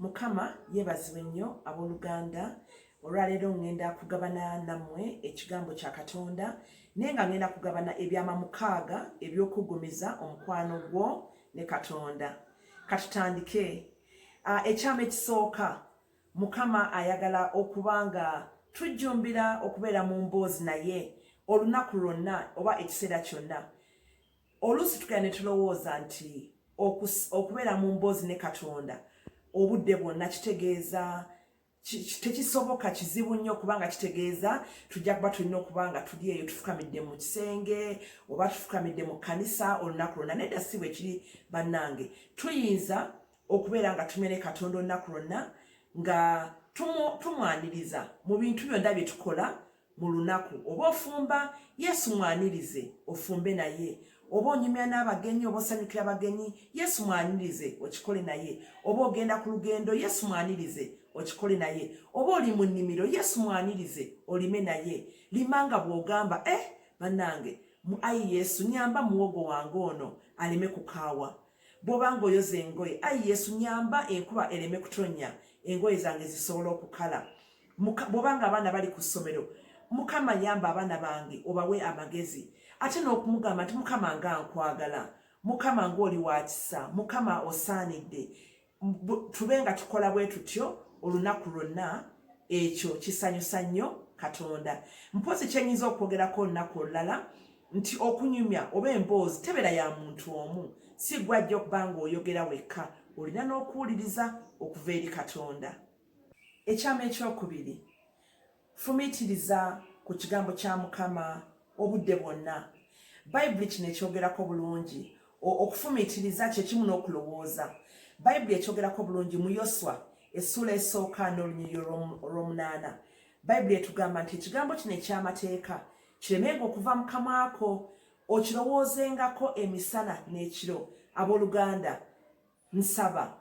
Mukama yeebazibwe nnyo abooluganda olwaleero ngenda kugabana nammwe ekigambo kya Katonda naye nga ngenda kugabana ebyama 6 eby'okuggumiza omukwano gwo ne Katonda. Katutandike. Ekyama ekisooka, Mukama ayagala okubanga tujjumbira okubeera mu mboozi naye olunaku lwonna oba ekiseera kyonna. Oluusi tukira ne tulowooza nti okubeera mu mboozi ne Katonda obudde bwonna kitegeeza tekisoboka, kizibu nnyo kubanga kitegeeza tujja kuba tulina okubanga tuli eyo tufukamidde mu kisenge oba tufukamidde mu kkanisa olunaku lwonna. Nedda si bwe kiri bannange. Tuyinza okubeera nga tumene Katonda olunaku lwonna nga tumwaniriza mu bintu byonna bye tukola mu lunaku. Oba ofumba, Yesu mwanirize ofumbe naye. Oba onyumya n'abagenyi, oba osanyukira abagenyi, Yesu mwanirize okikole naye. Oba ogenda ku lugendo, Yesu mwanirize okikole naye. Oba oli mu nnimiro, Yesu mwanirize olime naye. Limanga bw'ogamba bannange, ayi Yesu nyamba muwogo wange ono aleme kukaawa. Bw'obanga oyoza engoye, ayi Yesu nyamba enkuba ereme kutonnya, engoye zange zisobola okukala. Bw'obanga abaana bali ku ssomero, Mukama yamba abaana bange obawe amagezi. Ate n'okumugamba nti Mukama nga nkwagala, Mukama ng'oli wa kisa, Mukama osaanidde. Tube nga tukola bwe tutyo olunaku lwonna, ekyo kisanyusa nnyo Katonda. Mpozi kyenyiza okwogerako olunaku olulala nti okunyumya oba emboozi tebeera ya muntu omu, si gwajja okuba nga oyogera wekka, olina n'okuwuliriza okuva eri Katonda. Ekyama ekyokubiri, fumiitiriza ku kigambo kya Mukama obudde bwonna. Bayibuli kino ekyogerako bulungi. Okufumiitiriza kye kimu n'okulowooza. Bayibuli ekyogerako bulungi mu Yoswa essula esooka n'olunyiriri olw'omunaana. Bayibuli etugamba nti ekigambo kino eky'amateeka kiremenga okuva mu kamwa ko, okirowoozengako emisana n'ekiro. Abooluganda, nsaba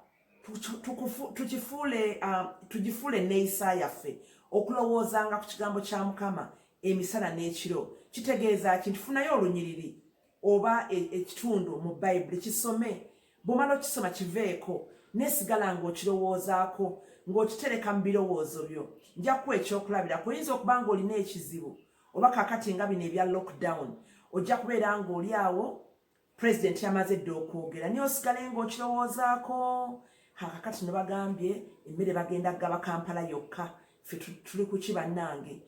tugifuule enneeyisa yaffe okulowoozanga ku kigambo kya Mukama emisana n'ekiro. Kitegeeza ki? Tufunayo olunyiriri oba ekitundu mu Bayibuli kisome. Bw'omala okisoma kiveeko nesigala ng'okirowoozaako, ng'okitereka mu birowoozo byo. Nja kuwa ekyokulabirako. Oyinza okuba ng'olina ekizibu oba kaakati nga bino ebya lockdown, ojja kubeera ng'oli awo President yamaze dda okwogera naye osigale ng'okirowoozaako. Kaakati ne bagambye emmere bagenda kugaba Kampala yokka, ffe tuli ku ki bannange?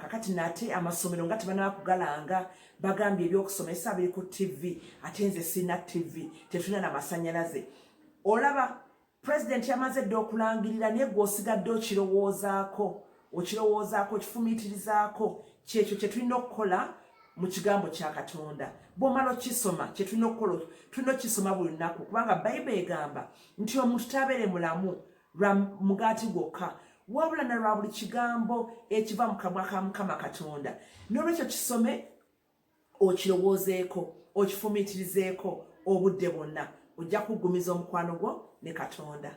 Kakati nate amasomero nga tebanaba kugalanga, bagambye ebyokusomesa biri ku TV, ate nze sina TV, tetulina na masanyalaze. Olaba President yamaze dda okulangirira naye gwe osigadde okirowoozaako, okifumiitirizaako. Kyekyo kye tulina okukola mu kigambo kya Katonda. Bw'omala okisoma kye tulina okukola, tulina okisoma buli lunaku kubanga Bayibuli egamba nti omuntu tabeere mulamu lwa mugaati gwokka, wabula na lwa buli kigambo ekiva mu kamwa ka Mukama Katonda. N'olwekyo kisome, okirowoozeeko, okifumiitirizeeko obudde bwonna, ojja kuggumiza omukwano gwo ne Katonda.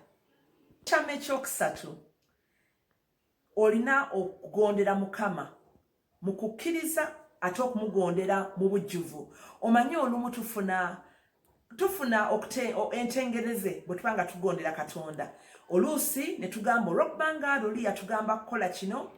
Ekyama ekyokusatu, olina okugondera Mukama mu kukkiriza ate okumugondera mu bujjuvu. Omanyi olumu tufuna entengereze bwe tuba nga tugondera Katonda. Oluusi ne tugamba olw'okubanga luli yatugamba kukola kino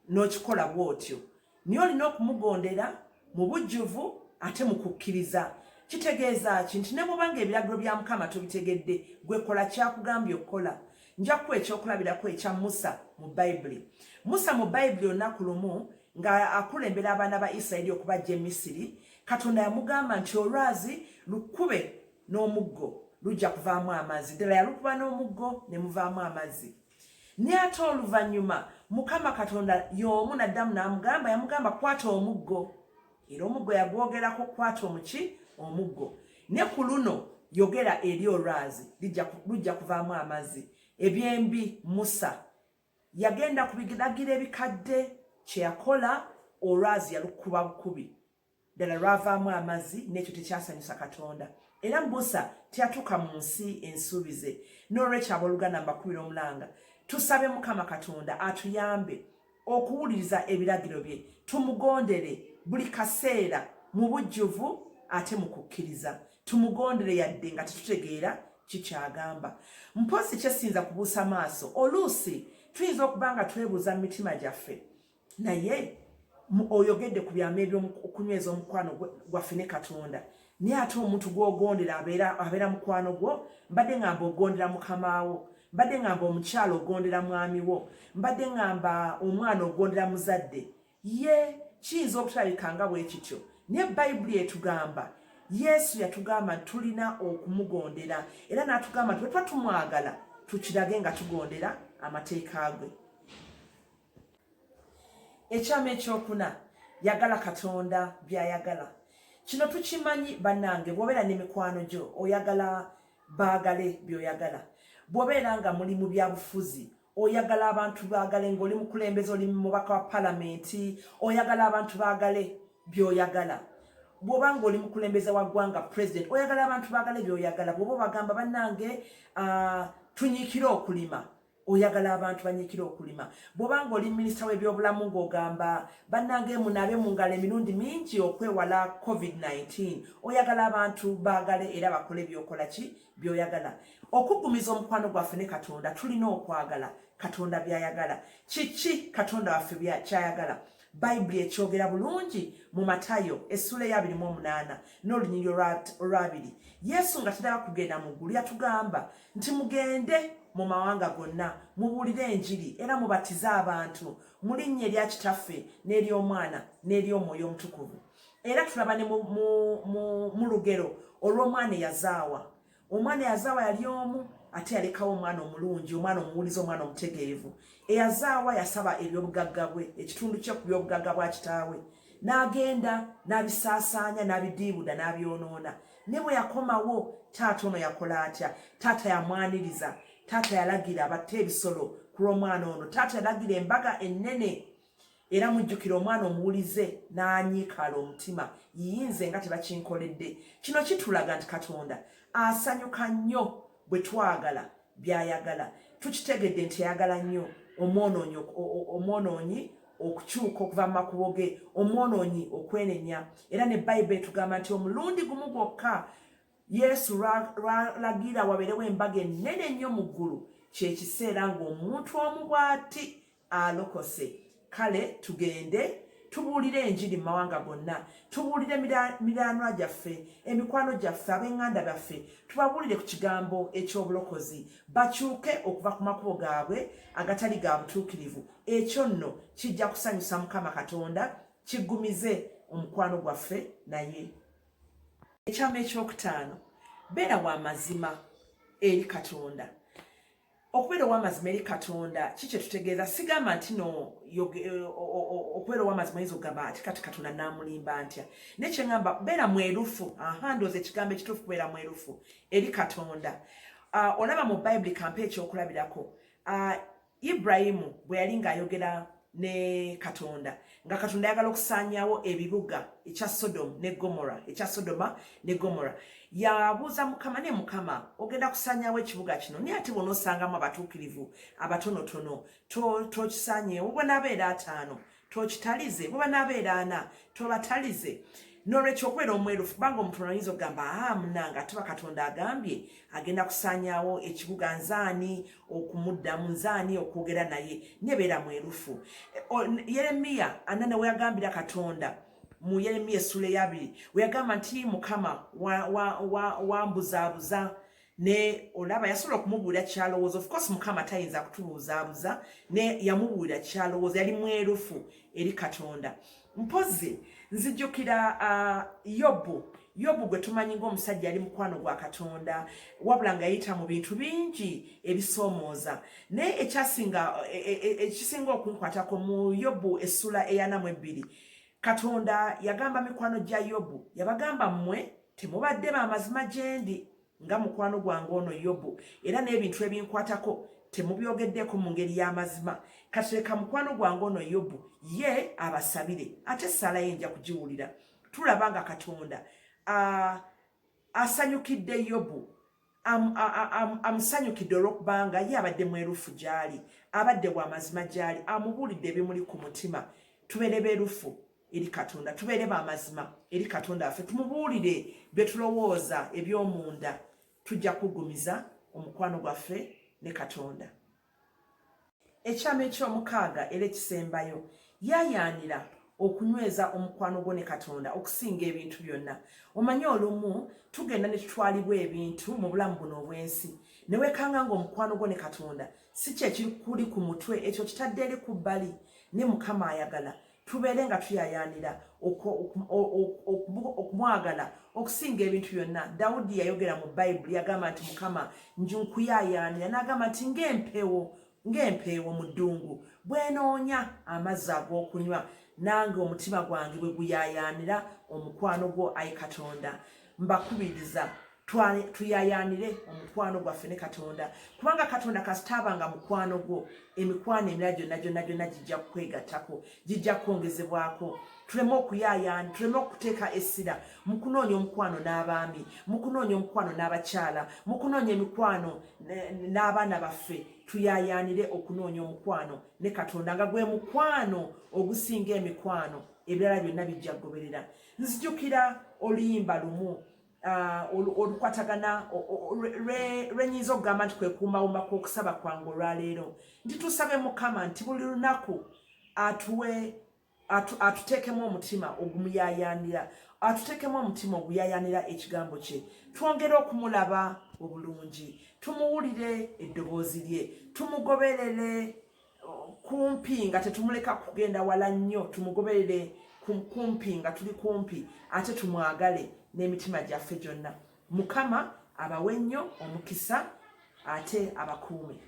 n'okikola bw'otyo. Naye olina okumugondera mu bujjuvu ate mu kukkiriza. Kitegeeza ki? Nti ne bw'obanga ebiragiro bya Mukama tobitegedde, gwe kola kyakugambye okukola. Nja kuwa ekyokulabirako ekya Musa mu Bayibuli. Musa mu Bayibuli olunaku lumu nga akulembera abaana ba Isirayiri okubajja e Misiri, Katonda yamugamba nti olwazi lukube n'omuggo lujja kuvaamu amazzi. Ddala yalukuba n'omuggo ne muvaamu amazzi. Naye ate oluvannyuma Mukama Katonda y'omu n'addamu n'amugamba, yamugamba kwata omuggo. Era omuggo yagwogerako, kwata omuggo. Ne ku luno yogera eri olwazi lujja kuvaamu amazzi. Ebyembi Musa yagenda ku biragiro ebikadde, kye yakola olwazi yalukuba bukubi. Ddala lwavaamu amazzi, n'ekyo tekyasanyusa Katonda. Era Musa teyatuuka mu nsi ensuubize. N'olwekyo abooluganda mbakubira omulanga, tusabe Mukama Katonda atuyambe okuwuliriza ebiragiro bye, tumugondere buli kaseera mu bujjuvu ate mu kukkiriza. Tumugondere yadde nga tetutegeera kikyagamba. Mpozi kyesinza kubuusa maaso oluusi tuyinza okuba nga twebuuza mu mitima gyaffe naye oyogedde ku byama ebyokunyweza omukwano gwaffe ne Katonda naye ate omuntu gw'ogondera abeera mukwano gwo mbadde ngamba ogondera mukamaawo mbadde ngamba omukyalo ogondera mwami wo mbadde ngamba omwana ogondera muzadde ye kiyinza okutalabika nga bwe kityo naye Bayibuli etugamba Yesu yatugamba tulina okumugondera era n'atugamba nti bwe tuba tumwagala tukirage nga tugondera amateeka ge. Ekyama ekyokuna yagala Katonda by'ayagala. Kino tukimanyi bannange bw'obeera n'emikwano gyo oyagala baagale by'oyagala. Bw'obeera nga muli mu byabufuzi oyagala abantu baagale ng'oli mukulembeze oli mubaka wa palamenti oyagala abantu baagale by'oyagala. Bw'oba ng'oli mukulembeze wa ggwanga president oyagala abantu baagale by'oyagala. Bw'oba bagamba bannange tunyiikire okulima oyagala abantu banyiikire okulima. Bw'oba ng'oli minisita w'ebyobulamu ng'ogamba bannange munaabe mu ngalo emirundi mingi okwewala COVID-19 oyagala abantu baagale era bakole byokola ki by'oyagala. Okugumiza omukwano gwaffe ne Katonda tulina okwagala Katonda by'ayagala. Kiki Katonda waffe kyayagala? Bayibuli ekyogera bulungi mu Matayo essula ya 28 n'olunyiriri olwabiri. Yesu nga tadaba kugenda mu ggulu yatugamba nti mugende mu mawanga gonna mubuulire enjiri era mubatize abantu mu linnya erya Kitaffe n'ery'Omwana n'ery'Omwoyo Omutukuvu. Era tulaba ne mu lugero olw'omwana eyazaawa. Omwana eyazaawa yali omu ate yalekawo omwana omulungi omwana omuwulize omwana omutegeevu. Eyazaawa yasaba ebyobugagga bwe ekitundu kye ku byobugagga bwa kitaawe n'agenda n'abisaasaanya n'abidiibuda n'abyonoona. Ne bwe yakomawo taata ono yakola atya? Taata yamwaniriza. Taata yalagira abatte ebisolo ku lw'omwana ono. Taata yalagira embaga ennene era mujjukira omwana omuwulize n'anyiikaala omutima yiyinze nga tebakinkoledde. Kino kitulaga nti Katonda asanyuka nnyo bwe twagala by'ayagala. Tukitegedde nti ayagala nnyo omwonoonyi okukyuka okuva mu makubo ge, omwonoonyi okwenenya. Era ne Bayibuli etugamba nti omulundi gumu gwokka Yesu lwalagira wabeerewo embaga ennene ennyo mu ggulu kye kiseera ng'omuntu omu bw'ati alokose. Kale tugende tubuulire enjiri mu mawanga gonna, tubuulire miranwa gyaffe, emikwano gyaffe, ab'eŋŋanda baffe, tubabuulire ku kigambo eky'obulokozi bakyuke okuva ku makubo gaabwe agatali ga butuukirivu. Ekyo nno kijja kusanyusa Mukama Katonda kiggumize omukwano gwaffe naye. Ekyama ekyokutaano beera w'amazima eri Katonda. Okubeera ow'amazima eri Katonda kiki tutegeeza? Sigamba nti no okubeera ow'amazima yinza okugamba ati kati Katonda n'amulimba ntya. Naye kye ŋŋamba beera mwerufu. Ndowooza ekigambo ekituufu kubeera mwerufu eri Katonda. Olaba mu Bayibuli kampa ekyokulabirako. Ibulayimu bwe yali ng'ayogera ne Katonda nga Katonda ayagala okusaanyaawo ebibuga ekya Sodoma ne Gomora. Yabuuza Mukama ne Mukama ogenda kusaanyaawo ekibuga kino naye ate bw'onoosangamu abatuukirivu abatonotono tokisaanyeewo. Bwe banaabeera 5 tokitalize, bwe banaabeera 4 tobatalize. N'olwekyo okubeera omwerufu kubanga omuntu ayinza okugamba munanga ate Katonda agambye agenda kusaanyaawo ekibuga nzaani okumuddamu nzaani okwogera naye. Ne beera mwerufu. Yeremiya anane we yagambira Katonda mu Yeremiya essula eya 2 we yagamba nti Mukama wambuzaabuza ne olaba yasobola okumubuulira kyalowooza. Of course Mukama tayinza kutubuzaabuza ne yamubuulira kyalowooza. Yali mwerufu eri Katonda. Mpozi nzijjukira Yobu gwe tumanyi ng'omusajja yali mukwano gwa Katonda wabula nga yayita mu bintu bingi ebisoomooza. Naye ekisinga okunkwatako mu Yobu essula eya 42 Katonda yagamba mikwano gya Yobu yabagamba mmwe temubadde b'amazima gye ndi nga mukwano gwange ono Yobu era n'ebintu ebinkwatako temubyogeddeko mu ngeri y'amazima. Katereka mukwano gwange ono Yobu ye abasabire ate essala ye nja kugiwulira. Tulaba nga Katonda asanyukidde Yobu amusanyukidde olw'okubanga ye abadde mwerufu gy'ali, abadde w'amazima gy'ali, amubuulidde ebimuli ku mutima. Tubeere beerufu eri Katonda, tubeere b'amazima eri Katonda waffe, tumubuulire bye tulowooza eby'omunda, tujja kugumiza omukwano gwaffe ne Katonda. Ekyama eky'omukaaga era ekisembayo, yaayaanira okunyweza omukwano gwo ne Katonda okusinga ebintu byonna. Omanye olumu tugenda ne tutwalibwa ebintu mu bulamu buno obw'ensi ne weekanga ng'omukwano gwo ne Katonda si kye kiri ku mutwe, ekyo kitadde eri ku bbali. Ne Mukama ayagala tubeere nga tuyaayaanira okumwagala okusinga ebintu byonna. Dawudi yayogera mu Bayibuli yagamba nti Mukama nkuyaayaanira, n'agamba nti ng'empeewo mu ddungu bwenoonya amazzi ag'okunywa, nange omutima gwange bwe guyaayaanira omukwano gwo, ayi Katonda. Mbakubiriza tuyaayaanire omukwano gwaffe ne Katonda, kubanga Katonda kasitaabanga mukwano gwo, emikwano emirala gyonna gijja kukwegattako, gijja kwongezebwako. Tuleme okuyaayaana, tuleme okuteeka essira mu kunoonya omukwano n'abaami, mu kunoonya omukwano n'abakyala, mu kunoonya emikwano n'abaana baffe. Tuyaayaanire okunoonya omukwano ne Katonda nga gwe mukwano ogusinga emikwano ebirala byonna bijja kugoberera. Nzijukira oluyimba lumu olukwatagana lwenyinza okugamba nti kwe kumbawumba kw'okusaba kwange olwaleero, nti tusabe Mukama nti buli lunaku atuteekemu omutima ogumuyaayaanira, atuteekemu omutima oguyaayaanira ekigambo kye. Twongere okumulaba obulungi, tumuwulire eddoboozi lye, tumugoberere kumpi nga tetumuleka kugenda wala nnyo, tumugoberere kumpi nga tuli kumpi, ate tumwagale n'emitima gyaffe gyonna. Mukama abawe nnyo omukisa ate abakuume.